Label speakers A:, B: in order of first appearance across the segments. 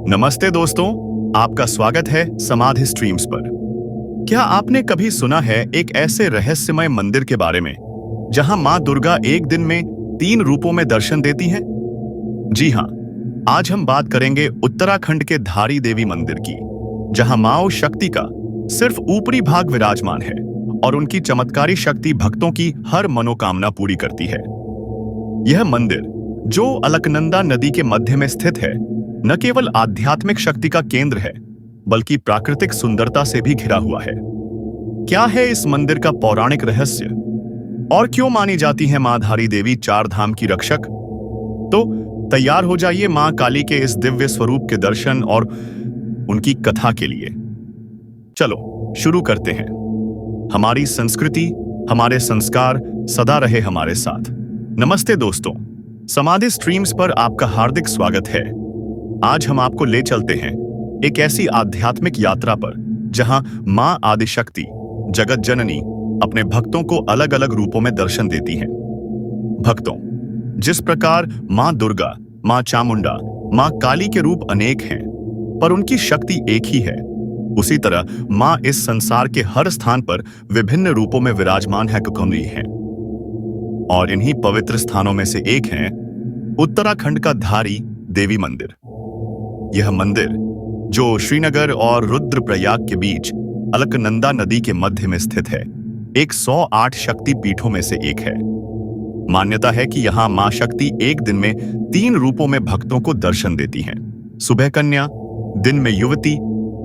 A: नमस्ते दोस्तों, आपका स्वागत है समाधि स्ट्रीम्स पर। क्या आपने कभी सुना है एक ऐसे रहस्यमय मंदिर के बारे में जहां मां दुर्गा एक दिन में 3 रूपों में दर्शन देती हैं? जी हां, आज हम बात करेंगे उत्तराखंड के धारी देवी मंदिर की, जहां मां शक्ति का सिर्फ ऊपरी भाग विराजमान है और उनकी चमत्कारी शक्ति भक्तों की हर मनोकामना पूरी करती है। यह मंदिर, जो अलकनंदा नदी के मध्य में स्थित है, न केवल आध्यात्मिक शक्ति का केंद्र है, बल्कि प्राकृतिक सुंदरता से भी घिरा हुआ है। क्या है इस मंदिर का पौराणिक रहस्य और क्यों मानी जाती है मां धारी देवी 4 धाम की रक्षक? तो तैयार हो जाइए मां काली के इस दिव्य स्वरूप के दर्शन और उनकी कथा के लिए। चलो शुरू करते हैं। हमारी संस्कृति, हमारे संस्कार सदा रहे हमारे साथ। नमस्ते दोस्तों, समाधि स्ट्रीम्स पर आपका हार्दिक स्वागत है। आज हम आपको ले चलते हैं एक ऐसी आध्यात्मिक यात्रा पर जहां मां आदिशक्ति, जगत जननी, अपने भक्तों को अलग अलग रूपों में दर्शन देती हैं। भक्तों, जिस प्रकार मां दुर्गा, मां चामुंडा, मां काली के रूप अनेक हैं, पर उनकी शक्ति एक ही है, उसी तरह मां इस संसार के हर स्थान पर विभिन्न रूपों में विराजमान है है। और इन्हीं पवित्र स्थानों में से एक है उत्तराखंड का धारी देवी मंदिर। यह मंदिर, जो श्रीनगर और रुद्रप्रयाग के बीच अलकनंदा नदी के मध्य में स्थित है, 108 शक्ति पीठों में से एक है। मान्यता है कि यहां मां शक्ति एक दिन में 3 रूपों में भक्तों को दर्शन देती हैं। सुबह कन्या, दिन में युवती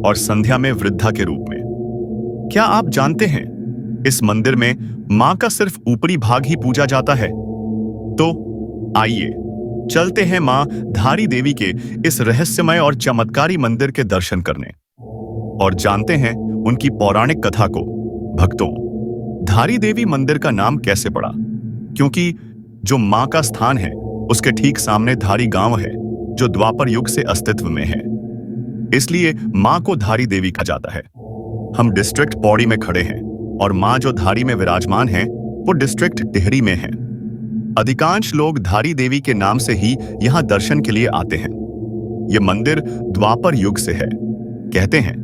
A: और संध्या में वृद्धा के रूप में। क्या आप जानते हैं, इस मंदिर में मां का सिर्फ ऊपरी भाग ही पूजा जाता है? तो आइए चलते हैं मां धारी देवी के इस रहस्यमय और चमत्कारी मंदिर के दर्शन करने और जानते हैं उनकी पौराणिक कथा को। भक्तों, धारी देवी मंदिर का नाम कैसे पड़ा? क्योंकि जो मां का स्थान है, उसके ठीक सामने धारी गांव है, जो द्वापर युग से अस्तित्व में है। इसलिए मां को धारी देवी कहा जाता है। हम डिस्ट्रिक्ट पौड़ी में खड़े हैं और मां जो धारी में विराजमान है, वो डिस्ट्रिक्ट टिहरी में है। अधिकांश लोग धारी देवी के नाम से ही यहां दर्शन के लिए आते हैं। यह मंदिर द्वापर युग से है। कहते हैं,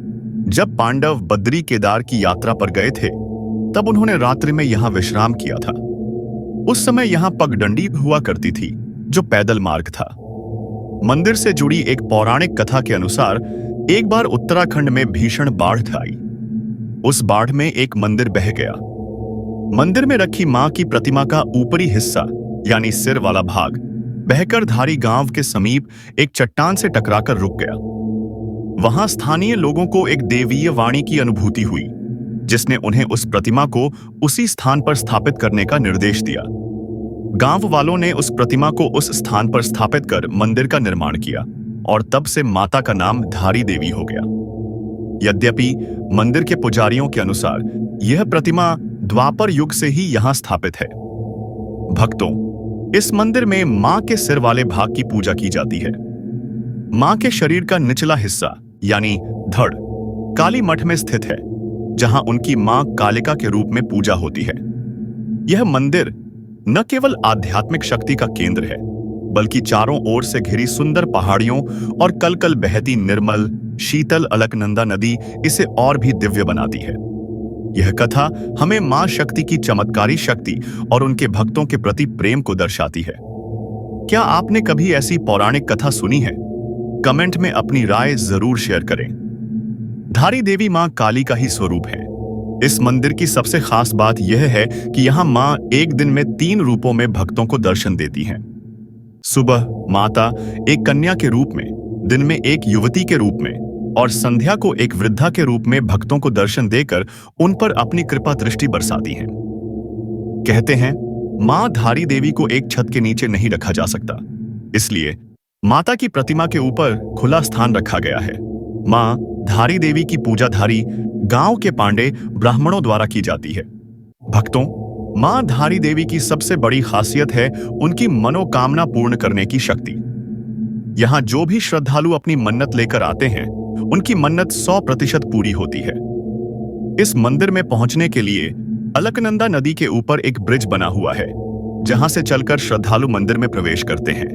A: जब पांडव बद्री केदार की यात्रा पर गए थे, तब उन्होंने रात्रि में यहां विश्राम किया था। उस समय यहां पगडंडी हुआ करती थी, जो पैदल मार्ग था। मंदिर से जुड़ी एक पौराणिक कथा के अनुसार एक बार उत्तराखंड में भीषण बाढ़ आई। उस बाढ़ में एक मंदिर बह गया। मंदिर में रखी मां की प्रतिमा का ऊपरी हिस्सा, यानी सिर वाला भाग, बहकर धारी गांव के समीप एक चट्टान से टकराकर रुक गया। वहां स्थानीय लोगों को एक देवीय वाणी की अनुभूति हुई, जिसने उन्हें उस प्रतिमा को उसी स्थान पर स्थापित करने का निर्देश दिया। गांव वालों ने उस प्रतिमा को उस स्थान पर स्थापित कर मंदिर का निर्माण किया और तब से माता का नाम धारी देवी हो गया। यद्यपि मंदिर के पुजारियों के अनुसार यह प्रतिमा द्वापर युग से ही यहां स्थापित है। भक्तों, इस मंदिर में मां के सिर वाले भाग की पूजा की जाती है। मां के शरीर का निचला हिस्सा, यानी धड़, काली मठ में स्थित है, जहां उनकी मां कालिका के रूप में पूजा होती है। यह मंदिर न केवल आध्यात्मिक शक्ति का केंद्र है, बल्कि चारों ओर से घिरी सुंदर पहाड़ियों और कल-कल बहती निर्मल शीतल अलकनंदा नदी इसे और भी दिव्य बनाती है। यह कथा हमें मां शक्ति की चमत्कारी शक्ति और उनके भक्तों के प्रति प्रेम को दर्शाती है। क्या आपने कभी ऐसी पौराणिक कथा सुनी है? कमेंट में अपनी राय जरूर शेयर करें। धारी देवी मां काली का ही स्वरूप है। इस मंदिर की सबसे खास बात यह है कि यहां मां एक दिन में 3 रूपों में भक्तों को दर्शन देती हैं। सुबह माता एक कन्या के रूप में, दिन में एक युवती के रूप में और संध्या को एक वृद्धा के रूप में भक्तों को दर्शन देकर उन पर अपनी कृपा दृष्टि बरसाती हैं। कहते हैं, मां धारी देवी को एक छत के नीचे नहीं रखा जा सकता, इसलिए माता की प्रतिमा के ऊपर खुला स्थान रखा गया है। मां धारी देवी की पूजा धारी गांव के पांडे ब्राह्मणों द्वारा की जाती है। भक्तों, मां धारी देवी की सबसे बड़ी खासियत है उनकी मनोकामना पूर्ण करने की शक्ति। यहां जो भी श्रद्धालु अपनी मन्नत लेकर आते हैं, उनकी मन्नत 100% पूरी होती है। इस मंदिर में पहुंचने के लिए अलकनंदा नदी के ऊपर एक ब्रिज बना हुआ है, जहां से चलकर श्रद्धालु मंदिर में प्रवेश करते हैं।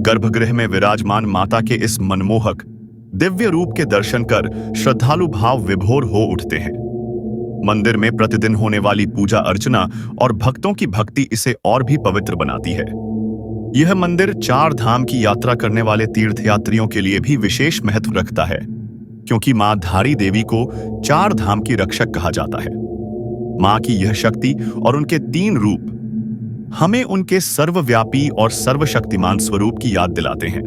A: गर्भगृह में विराजमान माता के इस मनमोहक दिव्य रूप के दर्शन कर श्रद्धालु भाव विभोर हो उठते हैं। मंदिर में प्रतिदिन होने वाली पूजा अर्चना और भक्तों की भक्ति इसे और भी पवित्र बनाती है। यह मंदिर 4 धाम की यात्रा करने वाले तीर्थयात्रियों के लिए भी विशेष महत्व रखता है, क्योंकि मां धारी देवी को 4 धाम की रक्षक कहा जाता है। मां की यह शक्ति और उनके 3 रूप हमें उनके सर्वव्यापी और सर्वशक्तिमान स्वरूप की याद दिलाते हैं।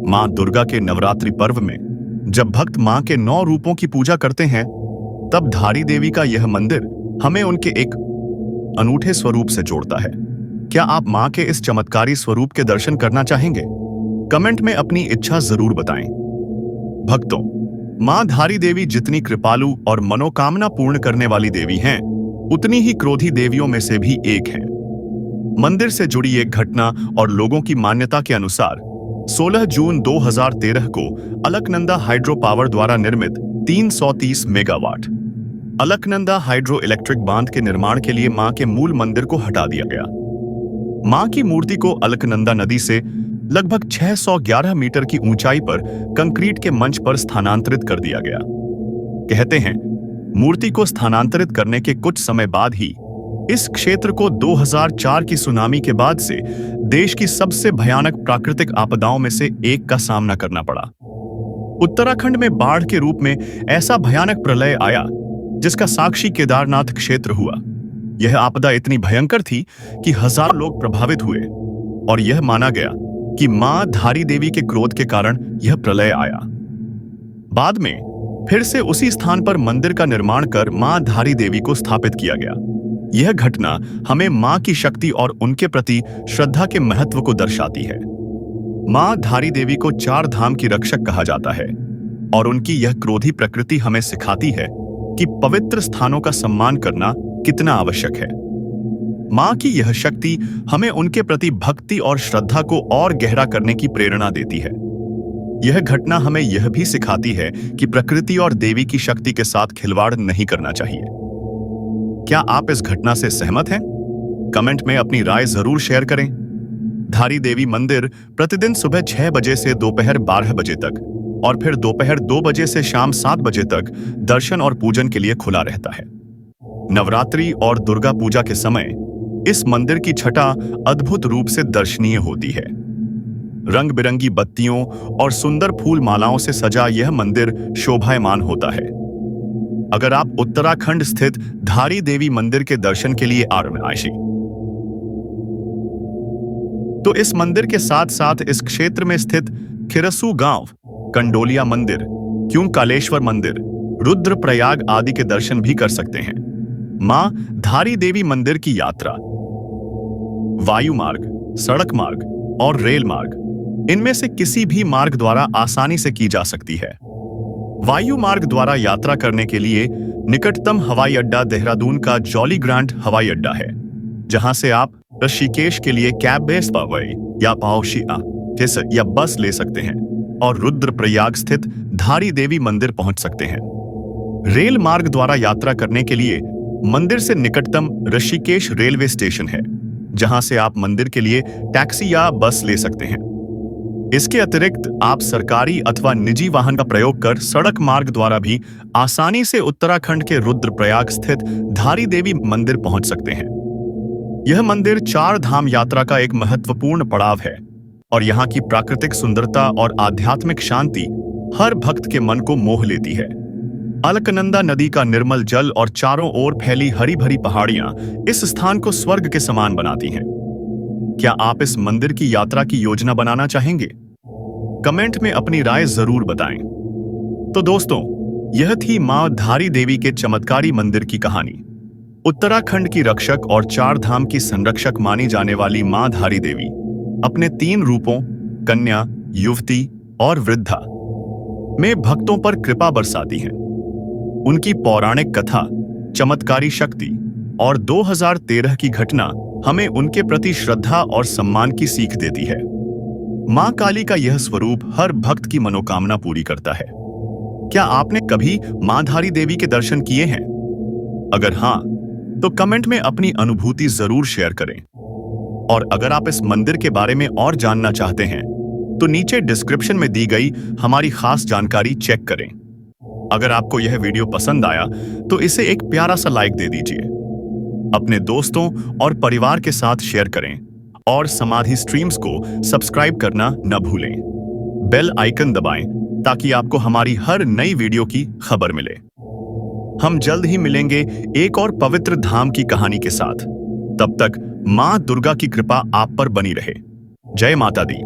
A: मां दुर्गा के नवरात्रि पर्व में जब भक्त मां के 9 रूपों की पूजा करते हैं, तब धारी देवी का यह मंदिर हमें उनके एक अनूठे स्वरूप से जोड़ता है। क्या आप मां के इस चमत्कारी स्वरूप के दर्शन करना चाहेंगे? कमेंट में अपनी इच्छा जरूर बताएं। भक्तों, मां धारी देवी जितनी कृपालु और मनोकामना पूर्ण करने वाली देवी हैं, उतनी ही क्रोधी देवियों में से भी एक हैं। मंदिर से जुड़ी एक घटना और लोगों की मान्यता के अनुसार 16 जून 2013 को अलकनंदा हाइड्रो पावर द्वारा निर्मित 330 मेगावाट अलकनंदा हाइड्रो इलेक्ट्रिक बांध के निर्माण के लिए मां के मूल मंदिर को हटा दिया गया। मां की मूर्ति को अलकनंदा नदी से लगभग 611 मीटर की ऊंचाई पर कंक्रीट के मंच पर स्थानांतरित कर दिया गया। कहते हैं, मूर्ति को स्थानांतरित करने के कुछ समय बाद ही इस क्षेत्र को 2004 की सुनामी के बाद से देश की सबसे भयानक प्राकृतिक आपदाओं में से एक का सामना करना पड़ा। उत्तराखंड में बाढ़ के रूप में ऐसा भयानक प्रलय आया जिसका साक्षी केदारनाथ क्षेत्र हुआ। यह आपदा इतनी भयंकर थी कि हजारों लोग प्रभावित हुए और यह माना गया कि मां धारी देवी के क्रोध के कारण यह प्रलय आया। बाद में फिर से उसी स्थान पर मंदिर का निर्माण कर मां धारी देवी को स्थापित किया गया। यह घटना हमें मां की शक्ति और उनके प्रति श्रद्धा के महत्व को दर्शाती है। मां धारी देवी को 4 धाम की रक्षक कहा जाता है और उनकी यह क्रोधी प्रकृति हमें सिखाती है कि पवित्र स्थानों का सम्मान करना कितना आवश्यक है। मां की यह शक्ति हमें उनके प्रति भक्ति और श्रद्धा को और गहरा करने की प्रेरणा देती है। यह घटना हमें यह भी सिखाती है कि प्रकृति और देवी की शक्ति के साथ खिलवाड़ नहीं करना चाहिए। क्या आप इस घटना से सहमत हैं? कमेंट में अपनी राय जरूर शेयर करें। धारी देवी मंदिर प्रतिदिन सुबह 6 बजे से दोपहर 12 बजे तक और फिर दोपहर 2 बजे से शाम 7 बजे तक दर्शन और पूजन के लिए खुला रहता है। नवरात्रि और दुर्गा पूजा के समय इस मंदिर की छटा अद्भुत रूप से दर्शनीय होती है। रंग बिरंगी बत्तियों और सुंदर फूल मालाओं से सजा यह मंदिर शोभायमान होता है। अगर आप उत्तराखंड स्थित धारी देवी मंदिर के दर्शन के लिए आ रहे हैं, तो इस मंदिर के साथ साथ इस क्षेत्र में स्थित खिरसू गांव, कंडोलिया मंदिर, क्यूंकालेश्वर मंदिर, रुद्रप्रयाग आदि के दर्शन भी कर सकते हैं। मां धारी देवी मंदिर की यात्रा वायु मार्ग, सड़क मार्ग और रेल मार्ग, इनमें से किसी भी मार्ग द्वारा आसानी से की जा सकती है। वायु मार्ग द्वारा यात्रा करने के लिए निकटतम हवाई अड्डा देहरादून का जॉली ग्रांट हवाई अड्डा है, जहां से आप ऋषिकेश के लिए कैब बेस पावई या पाओशिया या बस ले सकते हैं और रुद्रप्रयाग स्थित धारी देवी मंदिर पहुंच सकते हैं। रेल मार्ग द्वारा यात्रा करने के लिए मंदिर से निकटतम ऋषिकेश रेलवे स्टेशन है, जहां से आप मंदिर के लिए टैक्सी या बस ले सकते हैं। इसके अतिरिक्त आप सरकारी अथवा निजी वाहन का प्रयोग कर सड़क मार्ग द्वारा भी आसानी से उत्तराखंड के रुद्रप्रयाग स्थित धारी देवी मंदिर पहुंच सकते हैं। यह मंदिर 4 धाम यात्रा का एक महत्वपूर्ण पड़ाव है और यहाँ की प्राकृतिक सुंदरता और आध्यात्मिक शांति हर भक्त के मन को मोह लेती है। अलकनंदा नदी का निर्मल जल और चारों ओर फैली हरी भरी पहाड़ियां इस स्थान को स्वर्ग के समान बनाती हैं। क्या आप इस मंदिर की यात्रा की योजना बनाना चाहेंगे? कमेंट में अपनी राय जरूर बताएं। तो दोस्तों, यह थी मां धारी देवी के चमत्कारी मंदिर की कहानी। उत्तराखंड की रक्षक और 4 धाम की संरक्षक मानी जाने वाली मां धारी देवी अपने 3 रूपों कन्या, युवती और वृद्धा में भक्तों पर कृपा बरसाती हैं। उनकी पौराणिक कथा, चमत्कारी शक्ति और 2013 की घटना हमें उनके प्रति श्रद्धा और सम्मान की सीख देती है। मां काली का यह स्वरूप हर भक्त की मनोकामना पूरी करता है। क्या आपने कभी मां धारी देवी के दर्शन किए हैं? अगर हां, तो कमेंट में अपनी अनुभूति जरूर शेयर करें। और अगर आप इस मंदिर के बारे में और जानना चाहते हैं, तो नीचे डिस्क्रिप्शन में दी गई हमारी खास जानकारी चेक करें। अगर आपको यह वीडियो पसंद आया तो इसे एक प्यारा सा लाइक दे दीजिए। अपने दोस्तों और परिवार के साथ शेयर करें और समाधि स्ट्रीम्स को सब्सक्राइब करना न भूलें। बेल आइकन दबाएं ताकि आपको हमारी हर नई वीडियो की खबर मिले। हम जल्द ही मिलेंगे एक और पवित्र धाम की कहानी के साथ। तब तक मां दुर्गा की कृपा आप पर बनी रहे। जय माता दी।